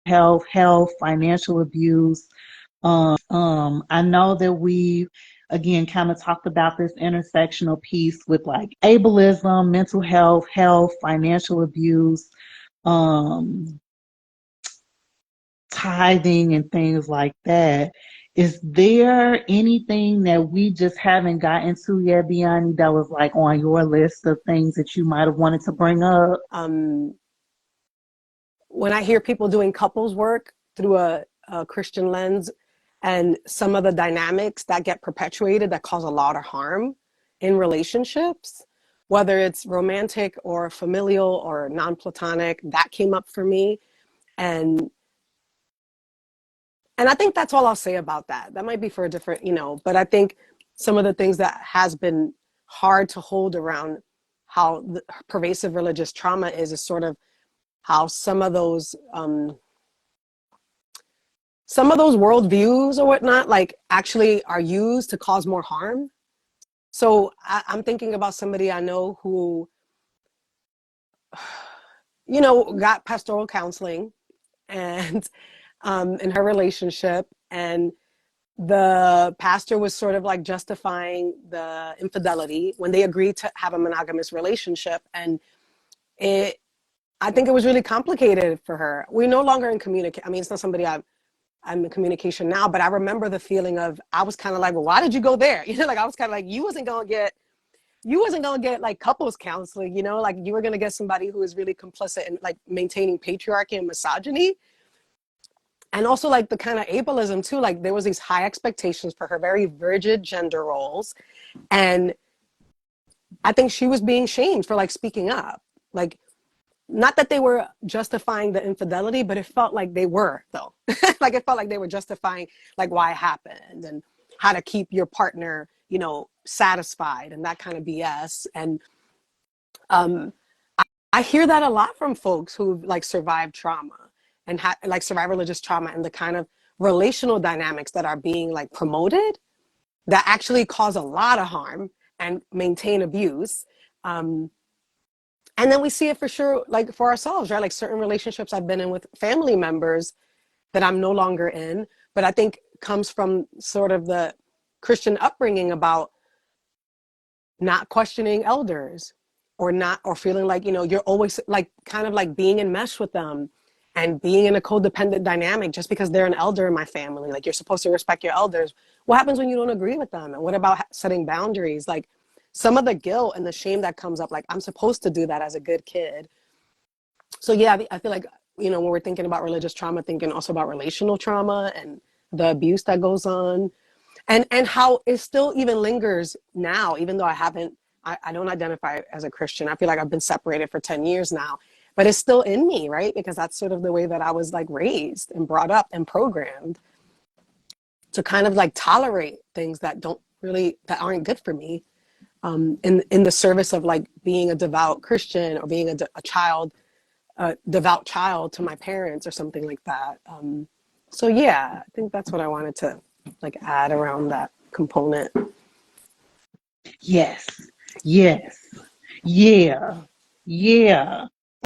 health, financial abuse. I know that we again kind of talked about this intersectional piece with like ableism, mental health, financial abuse, um, tithing and things like that. Is there anything that we just haven't gotten to yet, Biani, that was like on your list of things that you might have wanted to bring up? When I hear people doing couples work through a Christian lens, and some of the dynamics that get perpetuated that cause a lot of harm in relationships, whether it's romantic or familial or non-platonic, that came up for me. And I think that's all I'll say about that. That might be for a different, but I think some of the things that has been hard to hold around how the pervasive religious trauma is sort of how some of those worldviews or whatnot, like actually are used to cause more harm. So I'm thinking about somebody I know who, got pastoral counseling and in her relationship, and the pastor was sort of like justifying the infidelity when they agreed to have a monogamous relationship. And I think it was really complicated for her. We're no longer in communication. I mean, it's not somebody I'm in communication now, but I remember the feeling of, I was kind of like, well, why did you go there? Like I was kind of like, you wasn't going to get like couples counseling, like you were going to get somebody who is really complicit in like maintaining patriarchy and misogyny. And also like the kind of ableism too, like there was these high expectations for her, very rigid gender roles. And I think she was being shamed for like speaking up. Like, not that they were justifying the infidelity, but it felt like they were though. Like it felt like they were justifying like why it happened and how to keep your partner, satisfied and that kind of BS. And I hear that a lot from folks who've like survived trauma and like survived religious trauma, and the kind of relational dynamics that are being like promoted that actually cause a lot of harm and maintain abuse. And then we see it for sure, like for ourselves, right? Like certain relationships I've been in with family members that I'm no longer in, but I think comes from sort of the Christian upbringing about not questioning elders, or feeling like, you're always like kind of like being in mesh with them and being in a codependent dynamic just because they're an elder in my family. Like you're supposed to respect your elders. What happens when you don't agree with them? And what about setting boundaries? Like some of the guilt and the shame that comes up, like I'm supposed to do that as a good kid. So yeah, I feel like, when we're thinking about religious trauma, thinking also about relational trauma and the abuse that goes on, and how it still even lingers now, even though I don't identify as a Christian. I feel like I've been separated for 10 years now, but it's still in me, right? Because that's sort of the way that I was like raised and brought up and programmed to kind of like tolerate things that aren't good for me, in the service of like being a devout Christian or being a devout child to my parents or something like that. So yeah, I think that's what I wanted to like add around that component. Yes, yes, yeah, yeah.